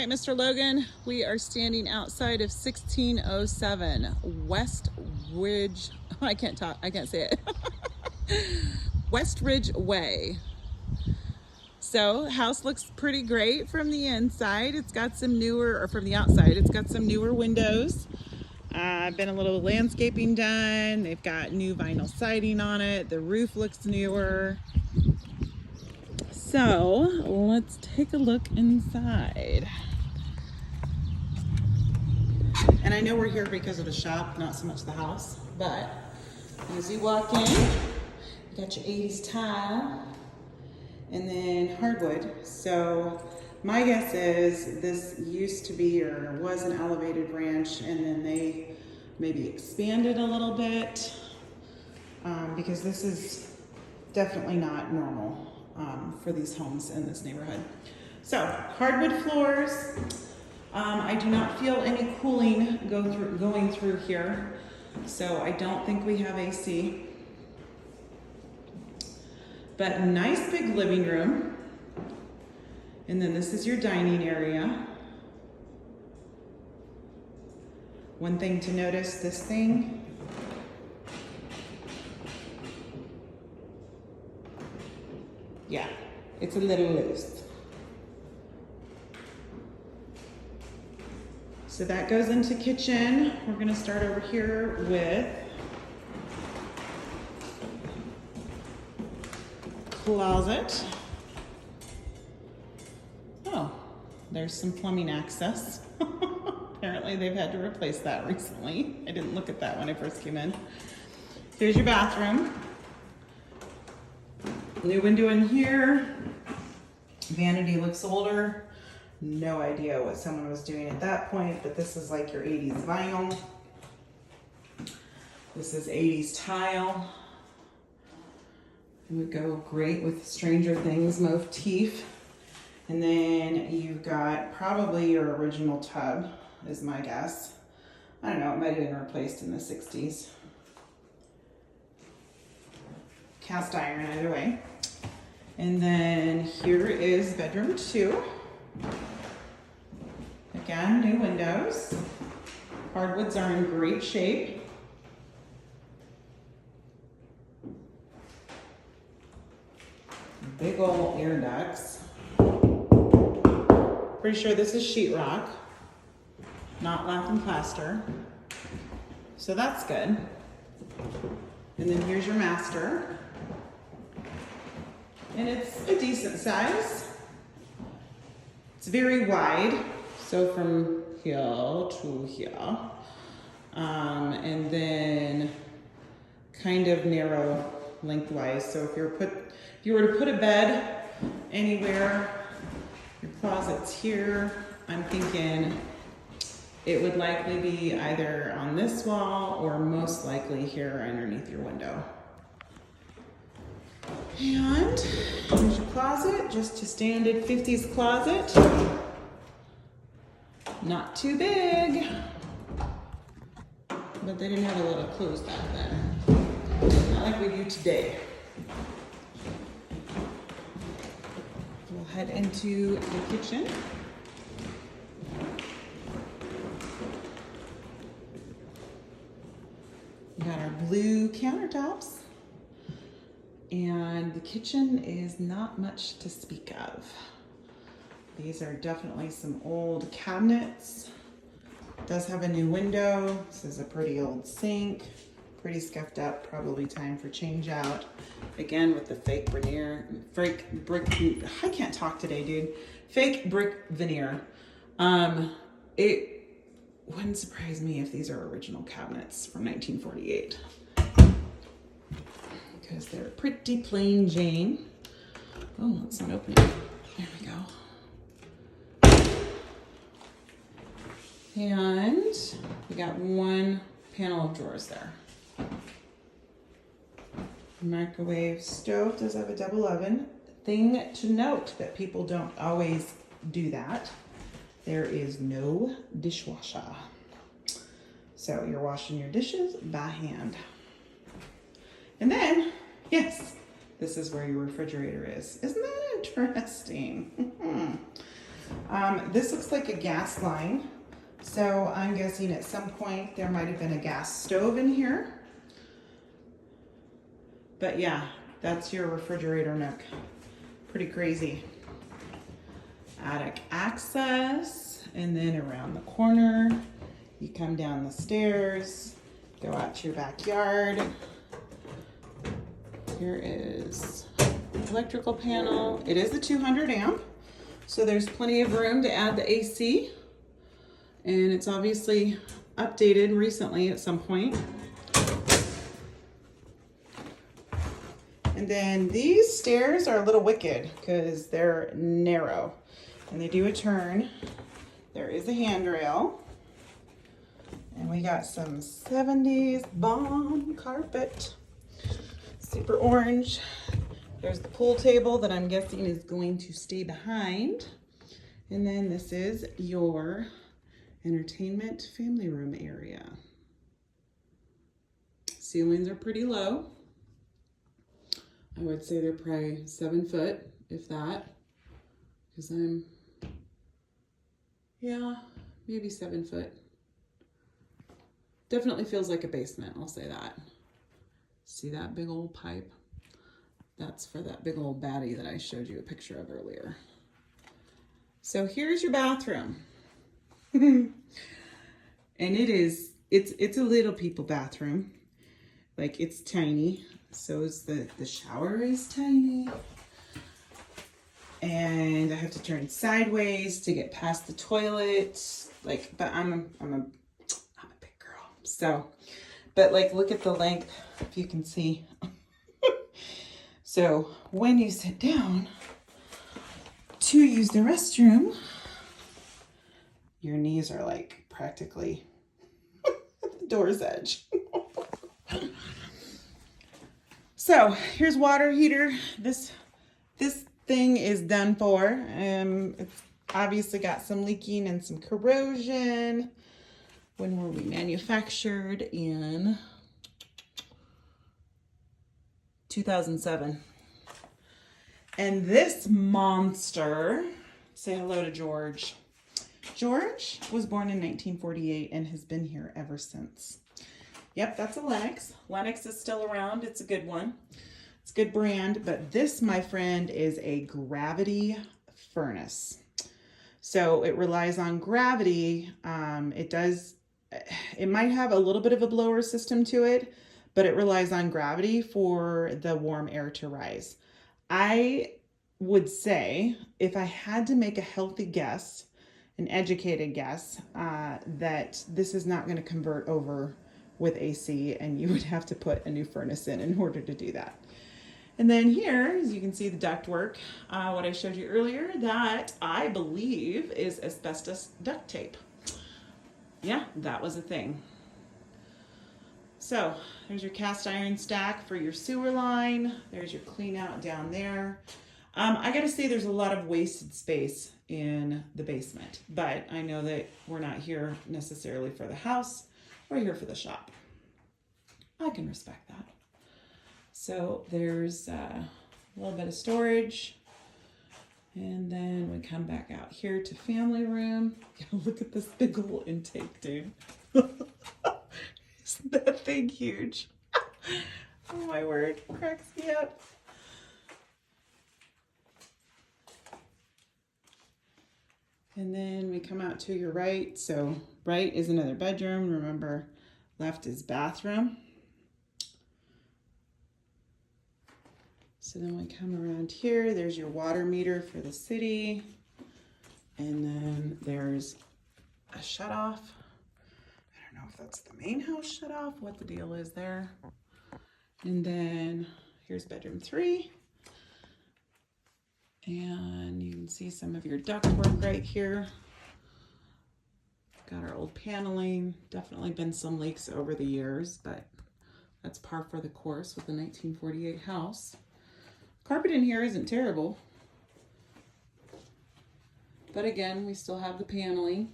All right, Mr. Logan, we are standing outside of 1607 Westridge. I can't talk. I can't say it. Westridge Way. So, house looks pretty great from the inside. It's got some newer, or from the outside, it's got some newer windows. Been a little landscaping done. They've got new vinyl siding on it. The roof looks newer. So, let's take a look inside. And I know we're here because of the shop, not so much the house, but as you walk in, you got your 80s tile and then hardwood. So my guess is this used to be or was an elevated ranch, and then they maybe expanded a little bit because this is definitely not normal for these homes in this neighborhood. So hardwood floors. I do not feel any cooling going through here, so I don't think we have AC. But nice big living room. And then this is your dining area. One thing to notice, this thing, yeah, it's a little loose. So that goes into kitchen. We're gonna start over here with closet. Oh, there's some plumbing access. Apparently they've had to replace that recently. I didn't look at that when I first came in. Here's your bathroom. New window in here. Vanity looks older. No idea what someone was doing at that point, but this is like your 80s vinyl. This is 80s tile. It would go great with Stranger Things motif. And then you've got probably your original tub, is my guess. I don't know, it might have been replaced in the 60s. Cast iron either way. And then here is bedroom 2. Again, new windows. Hardwoods are in great shape. Big old air ducts. Pretty sure this is sheetrock, not lath and plaster. So that's good. And then here's your master. And it's a decent size. It's very wide. So from here to here, and then kind of narrow lengthwise. So if you were to put a bed anywhere, your closet's here, I'm thinking it would likely be either on this wall or most likely here underneath your window. And here's your closet, just a standard 50s closet. Not too big, but they didn't have a lot of clothes back then. Not like we do today. We'll head into the kitchen. We got our blue countertops, and the kitchen is not much to speak of. These are definitely some old cabinets. It does have a new window. This is a pretty old sink. Pretty scuffed up, probably time for change out. Again, with the fake brick, I can't talk today, dude. Fake brick veneer. It wouldn't surprise me if these are original cabinets from 1948. Because they're pretty plain Jane. Oh, it's not opening. There we go. And we got one panel of drawers there. Microwave stove does have a double oven. Thing to note that people don't always do that. There is no dishwasher. So you're washing your dishes by hand. And then, yes, this is where your refrigerator is. Isn't that interesting? This looks like a gas line. So I'm guessing at some point there might have been a gas stove in here. But yeah, that's your refrigerator nook. Pretty crazy. Attic access, and then around the corner, you come down the stairs, go out to your backyard. Here is electrical panel. It is a 200 amp, so there's plenty of room to add the AC. And it's obviously updated recently at some point. And then these stairs are a little wicked because they're narrow and they do a turn. There is a handrail. And we got some 70s bomb carpet. Super orange. There's the pool table that I'm guessing is going to stay behind. And then this is your entertainment family room area. Ceilings are pretty low. I would say they're probably 7 foot, if that, because yeah, maybe 7 foot. Definitely feels like a basement, I'll say that. See that big old pipe? That's for that big old baddie that I showed you a picture of earlier. So here's your bathroom. And it's a little people bathroom. Like, it's tiny. So is the shower is tiny. And I have to turn sideways to get past the toilet. Like, but I'm a big girl. So, but like, look at the length, if you can see. So when you sit down to use the restroom, your knees are like practically at the door's edge. So here's water heater. This thing is done for. It's obviously got some leaking and some corrosion. When were we manufactured? In 2007. And this monster, say hello to George. George was born in 1948 and has been here ever since. Yep, that's a Lennox. Lennox is still around. It's a good one. It's a good brand. But this, my friend, is a gravity furnace. So it relies on gravity. It might have a little bit of a blower system to it, but it relies on gravity for the warm air to rise. I would say, if I had to make a healthy guess, an educated guess, that this is not going to convert over with AC, and you would have to put a new furnace in order to do that. And then here, as you can see the ductwork, what I showed you earlier, that I believe is asbestos duct tape. Yeah, that was a thing. So there's your cast iron stack for your sewer line. There's your clean out down there. I gotta say there's a lot of wasted space in the basement, but I know that we're not here necessarily for the house. We're here for the shop. I can respect that. So there's a little bit of storage. And then we come back out here to family room. Look at this big old intake, dude. Isn't that thing huge? Oh my word, cracks me up. And then we come out to your right. So right is another bedroom. Remember, left is bathroom. So then we come around here. There's your water meter for the city. And then there's a shutoff. I don't know if that's the main house shutoff, what the deal is there. And then here's bedroom 3. And you can see some of your ductwork right here. Got our old paneling. Definitely been some leaks over the years, but that's par for the course with the 1948 house. Carpet in here isn't terrible. But again, we still have the paneling.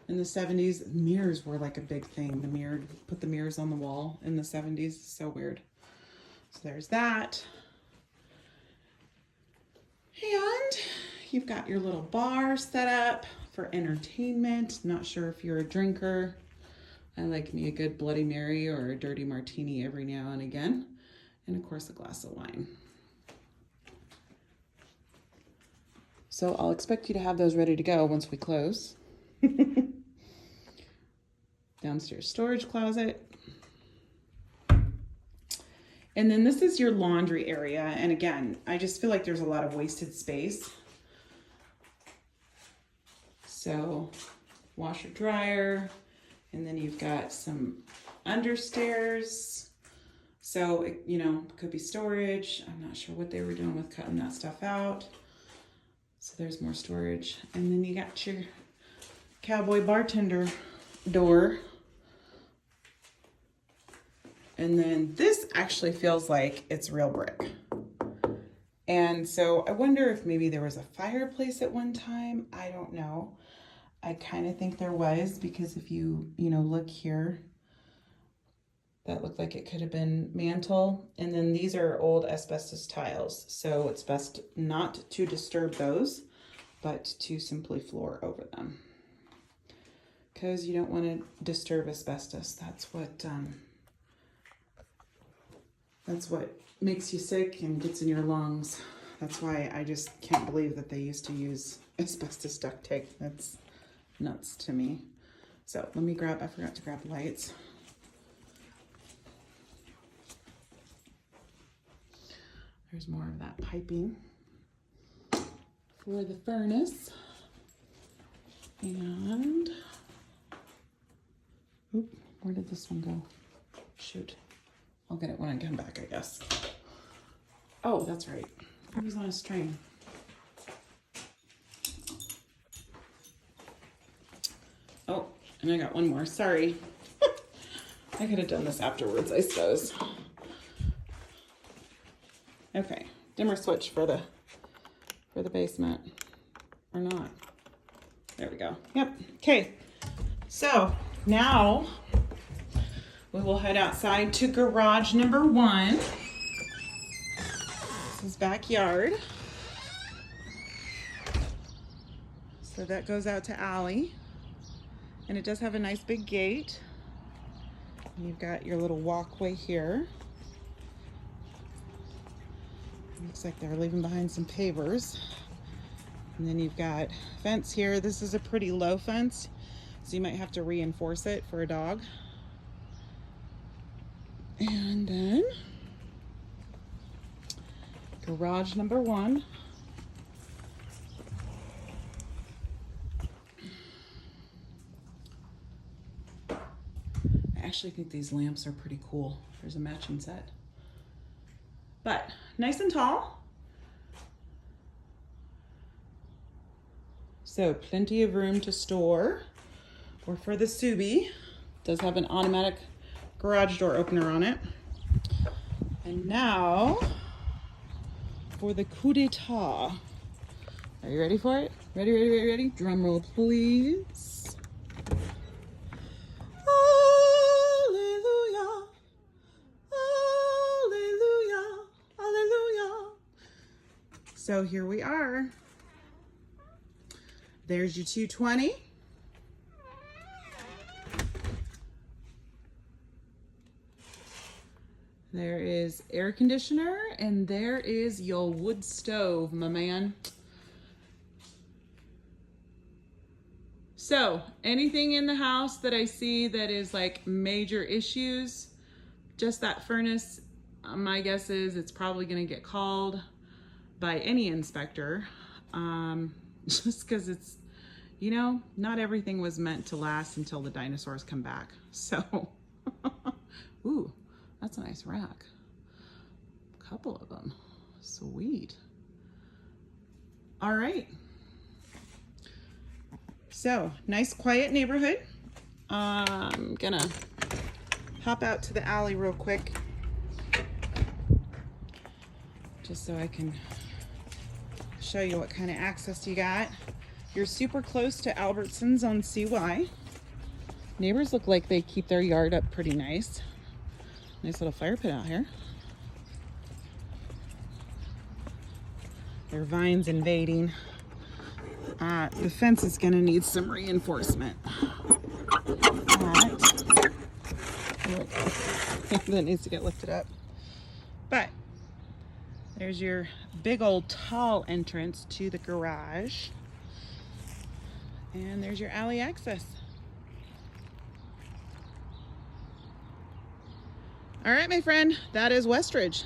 In the 70s, mirrors were like a big thing. Put the mirrors on the wall in the 70s. So weird. So there's that. And you've got your little bar set up for entertainment. Not sure if you're a drinker. I like me a good Bloody Mary or a dirty martini every now and again. And of course, a glass of wine. So I'll expect you to have those ready to go once we close. Downstairs storage closet. And then this is your laundry area. And again, I just feel like there's a lot of wasted space. So washer dryer, and then you've got some understairs. So, you know, could be storage. I'm not sure what they were doing with cutting that stuff out. So there's more storage. And then you got your cowboy bartender door. And then this actually feels like it's real brick. And so I wonder if maybe there was a fireplace at one time. I don't know. I kind of think there was, because if you look here, that looked like it could have been mantle. And then these are old asbestos tiles. So it's best not to disturb those, but to simply floor over them. Because you don't want to disturb asbestos. That's what makes you sick and gets in your lungs. That's why I just can't believe that they used to use asbestos duct tape. That's nuts to me. So let me I forgot to grab lights. There's more of that piping for the furnace. And, oop, where did this one go? Shoot. I'll get it when I come back, I guess. Oh, that's right. It was on a string. Oh, and I got one more. Sorry. I could have done this afterwards, I suppose. Okay, dimmer switch for the basement, or not. There we go. Yep. Okay. So now we will head outside to garage number 1. This is backyard. So that goes out to Allie. And it does have a nice big gate. And you've got your little walkway here. Looks like they're leaving behind some pavers. And then you've got fence here. This is a pretty low fence, so you might have to reinforce it for a dog. And then garage number 1. I actually think these lamps are pretty cool. There's a matching set. But nice and tall. So plenty of room to store. Or for the Subi. Does have an automatic garage door opener on it. And now for the coup d'etat. Are you ready for it? Ready, ready, ready, ready? Drum roll, please. Hallelujah. Hallelujah. Hallelujah. So here we are. There's your 220. There is air conditioner, and there is your wood stove, my man. So anything in the house that I see that is like major issues, just that furnace, my guess is it's probably going to get called by any inspector, just because it's, you know, not everything was meant to last until the dinosaurs come back. So, ooh, that's a nice rack. A couple of them. Sweet. All right. So, nice quiet neighborhood. I'm gonna hop out to the alley real quick, just so I can show you what kind of access you got. You're super close to Albertsons on CY. Neighbors look like they keep their yard up pretty nice. Nice little fire pit out here. There are vines invading. The fence is gonna need some reinforcement. That needs to get lifted up. But there's your big old tall entrance to the garage. And there's your alley access. All right, my friend, that is Westridge.